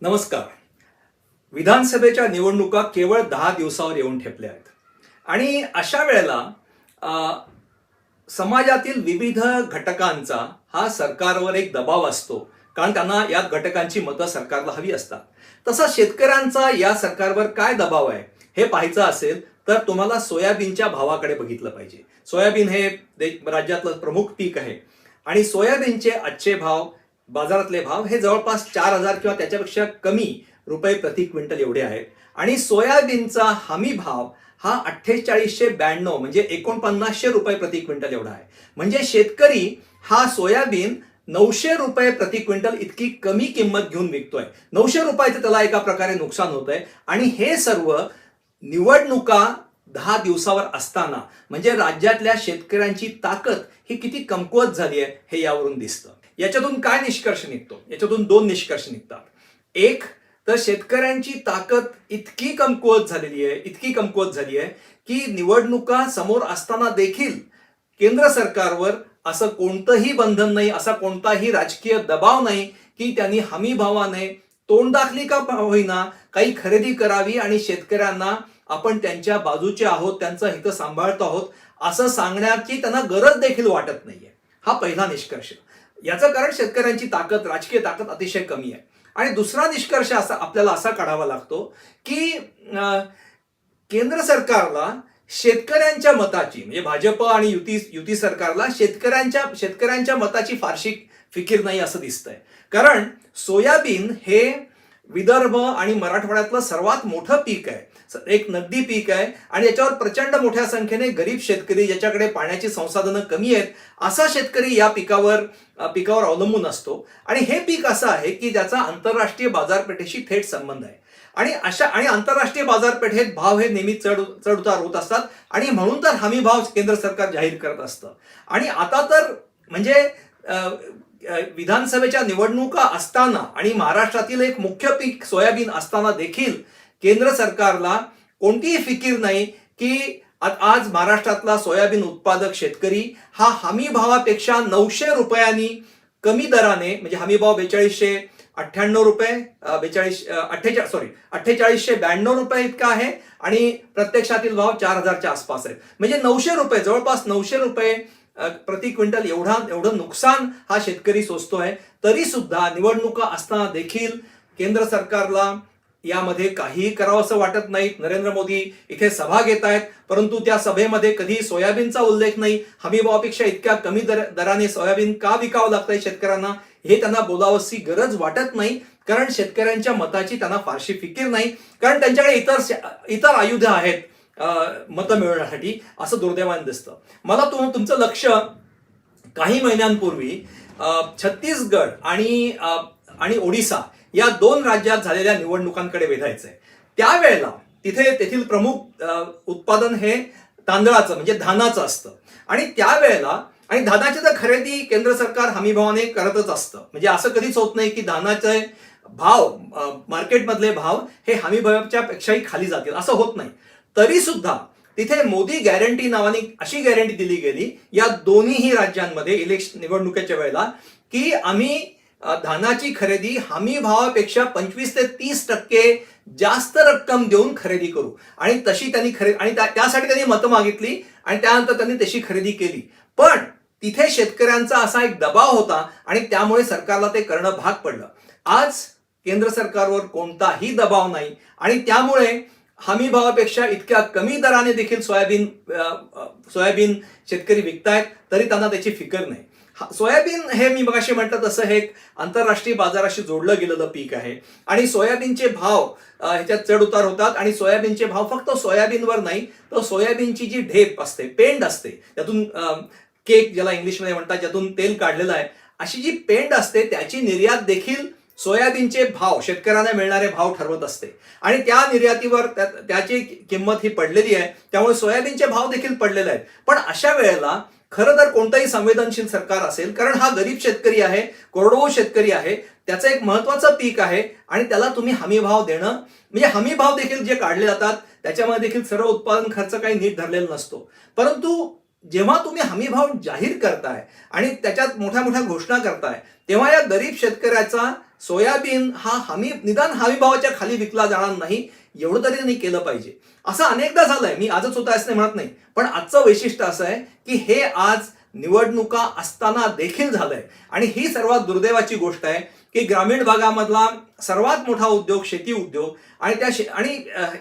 नमस्कार. विधानसभेच्या निवडणुका केवळ 10 दिवसावर येऊन ठेपल्या आहेत आणि अशा वेळेला समाजातील विविध घटकांचा हा सरकारवर एक दबाव असतो, कारण त्यांना या घटकांची मतं सरकारला हवी असतात. तसा शेतकऱ्यांचा या सरकारवर काय दबाव आहे हे पाहायचं असेल तर तुम्हाला सोयाबीनच्या भावाकडे बघितलं पाहिजे. सोयाबीन हे राज्यातलं प्रमुख पीक आहे आणि सोयाबीनचे आजचे भाव, बाजारातले भाव हे जवळपास 4,000 किंवा त्याच्यापेक्षा कमी रुपये प्रति क्विंटल एवढे आहेत आणि सोयाबीनचा हमी भाव हा 4892 म्हणजे 4900 रुपये प्रति क्विंटल एवढा आहे. म्हणजे शेतकरी हा सोयाबीन 900 रुपये प्रति क्विंटल इतकी कमी किंमत घेऊन विकतोय. 900 रुपयाचं त्याला एका प्रकारे नुकसान होतंय आणि हे सर्व निवडणुका 10 दिवसावर असताना म्हणजे राज्यातल्या शेतकऱ्यांची ताकद ही किती कमकुवत झाली आहे हे यावरून दिसतं. याच्यातून काय निष्कर्ष निघतो? याच्यातून 2 निष्कर्ष निघतात. एक तर शेतकऱ्यांची ताकद इतकी कमकुवत झाली आहे की निवडणुका समोर असताना देखील केंद्र सरकारवर असं कोणतंही बंधन नाही, असा कोणताही राजकीय दबाव नाही की त्यांनी हमी भावाने तोंडदाखली का होईना काही खरेदी करावी आणि शेतकऱ्यांना आपण त्यांच्या बाजूचे आहोत, त्यांचं हित सांभाळतो आहोत असं सांगण्याची त्यांना गरज देखील वाटत नाहीये. हा पहिला निष्कर्ष. याचं कारण शेतकऱ्यांची ताकद, राजकीय ताकद अतिशय कमी आहे. आणि दुसरा निष्कर्ष आपल्याला असा काढावा लागतो की केंद्र सरकारला शेतकऱ्यांच्या मताची म्हणजे भाजप आणि युती सरकारला शेतकऱ्यांच्या मताची फारशी फिकीर नाही असं दिसतंय. कारण सोयाबीन हे विदर्भ आणि मराठवाड्यातलं सर्वात मोठं पीक आहे, एक नगदी पीक आहे आणि याच्यावर प्रचंड मोठ्या संख्येने गरीब शेतकरी, ज्याच्याकडे पाण्याची संसाधनं कमी आहेत असा शेतकरी या पिकावर अवलंबून असतो. आणि हे पीक असं आहे की ज्याचा आंतरराष्ट्रीय बाजारपेठेशी थेट संबंध आहे आणि आंतरराष्ट्रीय बाजारपेठेत भाव हे नेहमी चढ उतार होत असतात आणि म्हणून तर हमी भाव केंद्र सरकार जाहीर करत असतं. आणि आता तर म्हणजे विधानसभेच्या निवडणुका असताना आणि महाराष्ट्रातील एक मुख्य पीक सोयाबीन असताना देखील केंद्र सरकारला कोणतीही फिकीर नाही की आज महाराष्ट्रातला सोयाबीन उत्पादक शेतकरी हा हमी भावापेक्षा 900 रुपयांनी कमी दराने म्हणजे हमी भाव 4298 रुपये 4892 रुपये इतका आहे आणि प्रत्यक्षातील भाव 4000च्या आसपास आहे. म्हणजे 900 रुपये, जवळपास 900 रुपये प्रति क्विंटल एवढं नुकसान हा शेतकरी सोसतोय. तरी सुद्धा निवडणुका असताना देखील केंद्र सरकारला यामध्ये काहीही करावं असं वाटत नाही. नरेंद्र मोदी इथे सभा घेत आहेत परंतु त्या सभेमध्ये कधी सोयाबीनचा उल्लेख नाही. हमी भावापेक्षा इतक्या कमी दराने सोयाबीन का विकावं लागतंय शेतकऱ्यांना हे त्यांना बोलावंसी गरज वाटत नाही, कारण शेतकऱ्यांच्या मताची त्यांना फारशी फिकीर नाही, कारण त्यांच्याकडे इतर आयुध आहेत मतं मिळवण्यासाठी असं दुर्दैवाने दिसतं. मला तुमचं लक्ष काही महिन्यांपूर्वी छत्तीसगड आणि ओडिसा या 2 राज्यात झालेल्या निवडणुकांकडे वेधायचंय. त्यावेळेला तेथील प्रमुख उत्पादन हे तांदळाचं म्हणजे धानाचं असतं आणि त्यावेळेला आणि धानाची तर खरेदी केंद्र सरकार हमी भावाने करतच असतं. म्हणजे असं कधीच होत नाही की धानाचे भाव मार्केटमधले भाव हे हमी भावाच्या पेक्षाही खाली जातील, असं होत नाही. तरी सुद्धा तिथे मोदी गॅरंटी नावाने अशी गॅरंटी दिली गेली या दोन्ही राज्यांमध्ये निवडणुकीच्या वेळेला की आम्ही धानाची खरेदी हमी भावापेक्षा 25 ते 30% जास्त रक्कम देऊन खरेदी करू आणि तशी त्यांनी आणि त्यासाठी त्यांनी मतं मागितली आणि त्यानंतर त्यांनी तशी खरेदी केली. पण तिथे शेतकऱ्यांचा असा एक दबाव होता आणि त्यामुळे सरकारला ते करणं भाग पडलं. आज केंद्र सरकारवर कोणताही दबाव नाही आणि त्यामुळे हमी भावापेक्षा इतक्या कमी दराने देखील सोयाबीन शेतकरी विकतायत तरी त्यांना त्याची फिकर नाही. सोयाबीन हे मी मगाशी म्हटलं तसं हे एक आंतरराष्ट्रीय बाजाराशी जोडलं गेलेलं पीक आहे आणि सोयाबीनचे भाव ह्याच्यात चढ उतार होतात आणि सोयाबीनचे भाव फक्त सोयाबीनवर नाही तर सोयाबीनची जी ढेप असते, पेंड असते, त्यातून केक ज्याला इंग्लिशमध्ये म्हणतात, ज्यातून तेल काढलेलं आहे, अशी जी पेंड असते त्याची निर्यात देखील सोयाबीनचे भाव, शेतकऱ्यांना मिळणारे भाव ठरवत असते आणि त्या निर्यातीवर त्याची किंमत ही पडलेली आहे. त्यामुळे सोयाबीनचे भाव देखील पडलेले आहेत. पण अशा वेळेला खरं तर कोणतंही संवेदनशील सरकार असेल, कारण हा गरीब शेतकरी आहे, कोरडवाहू शेतकरी आहे, त्याचं एक महत्वाचं पीक आहे आणि त्याला तुम्ही हमी भाव देणं म्हणजे हमी भाव देखील जे काढले जातात त्याच्यामध्ये देखील सर्व उत्पादन खर्च काही नीट धरलेला नसतो. परंतु जेव्हा तुम्ही हमीभाव जाहीर करताय आणि त्याच्यात मोठ्या मोठ्या घोषणा करताय, तेव्हा या गरीब शेतकऱ्याचा सोयाबीन हा निदान हमीभावाच्या खाली विकला जाणार नाही, एवढं तरी त्यांनी केलं पाहिजे. असं अनेकदा झालंय, मी आजच होतं असं म्हणत नाही, पण आजचं वैशिष्ट्य असं आहे की हे आज निवडणुका असताना देखील झालंय. आणि ही सर्वात दुर्दैवाची गोष्ट आहे की ग्रामीण भागामधला सर्वात मोठा उद्योग शेती उद्योग आणि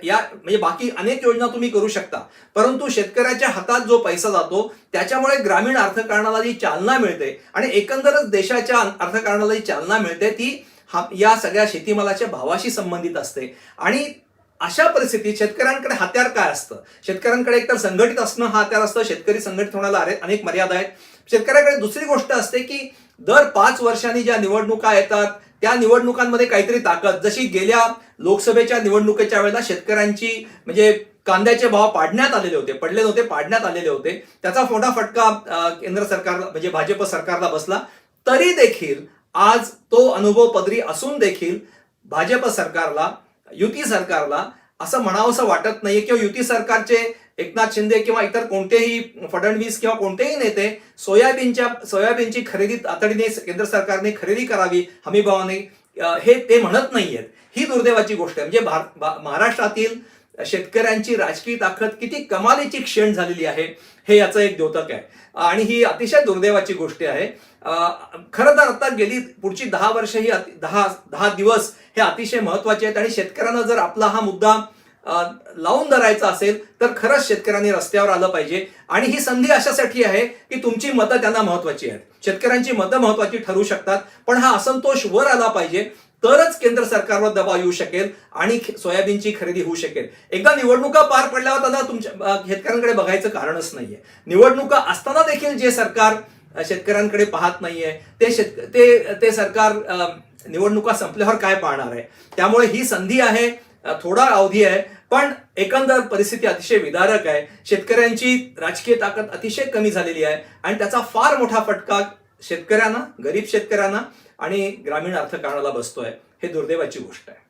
या म्हणजे बाकी अनेक योजना तुम्ही करू शकता, परंतु शेतकऱ्याच्या हातात जो पैसा जातो त्याच्यामुळे ग्रामीण अर्थकारणाला जी चालना मिळते आणि एकंदरच देशाच्या अर्थकारणाला जी चालना मिळते ती या सगळ्या शेतीमालाच्या भावाशी संबंधित असते. आणि अशा परिस्थितीत शेतकऱ्यांकडे हत्यार काय असतं? शेतकऱ्यांकडे एकतर संघटित असणं हा हत्यार असतं. शेतकरी संघटित होण्याला अनेक मर्यादा आहेत. शेतकऱ्याकडे दुसरी गोष्ट असते की दर 5 वर्षांनी ज्या निवडणुका येतात त्या निवडणुकांमध्ये काहीतरी ताकद, जशी गेल्या लोकसभेच्या निवडणुकीच्या वेळेला शेतकऱ्यांची म्हणजे कांद्याचे भाव पाडण्यात आलेले होते, पडले नव्हते, पाडण्यात आलेले होते, त्याचा मोठा फटका केंद्र सरकारला म्हणजे भाजप सरकारला बसला. तरी देखील आज तो अनुभव पदरी असून देखील भाजप सरकारला, युती सरकारला असं म्हणावंसं वाटत नाहीये किंवा युती सरकारचे एकनाथ शिंदे किंवा इतर कोणतेही फडणवीस किंवा कोणतेही नेते सोयाबीनची खरेदी तातडीने केंद्र सरकारने खरेदी करावी हमीभावाने, हे ते म्हणत नाहीयेत. ही दुर्दैवाची गोष्ट आहे. म्हणजे महाराष्ट्रातील शेतकऱ्यांची राजकीय ताकद किती कमालीची क्षीण झालेली आहे हे याचं एक द्योतक आहे आणि ही अतिशय दुर्दैवाची गोष्ट आहे. खरं तर आता गेली पुढची 10 वर्ष ही 10 दिवस हे अतिशय महत्वाचे आहेत आणि शेतकऱ्यांना जर आपला हा मुद्दा लावून धरायचा असेल तर खरंच शेतकऱ्यांनी रस्त्यावर आलं पाहिजे. आणि ही संधी अशासाठी आहे की तुमची मतं त्यांना महत्वाची आहेत, शेतकऱ्यांची मतं महत्वाची ठरू शकतात, पण हा असंतोष वर आला पाहिजे, तरच केंद्र सरकारवर दबाव येऊ शकेल आणि सोयाबीनची खरेदी होऊ शकेल. एकदा निवडणुका पार पडल्यावर आता तुमच्या शेतकऱ्यांकडे बघायचं कारणच नाहीये. निवडणुका असताना देखील जे सरकार शेतकऱ्यांकडे पाहत नाहीये ते सरकार निवडणुका संपल्यावर काय पाहणार आहे? त्यामुळे ही संधी आहे, थोडा अवधी आहे, पण एकंदर परिस्थिती अतिशय विदारक आहे. शेतकऱ्यांची राजकीय ताकद अतिशय कमी झालेली आहे आणि त्याचा फार मोठा फटका शेतकऱ्यांना, गरीब शेतकऱ्यांना आणि ग्रामीण अर्थकारणाला बसतोय. हे दुर्दैवाची गोष्ट आहे.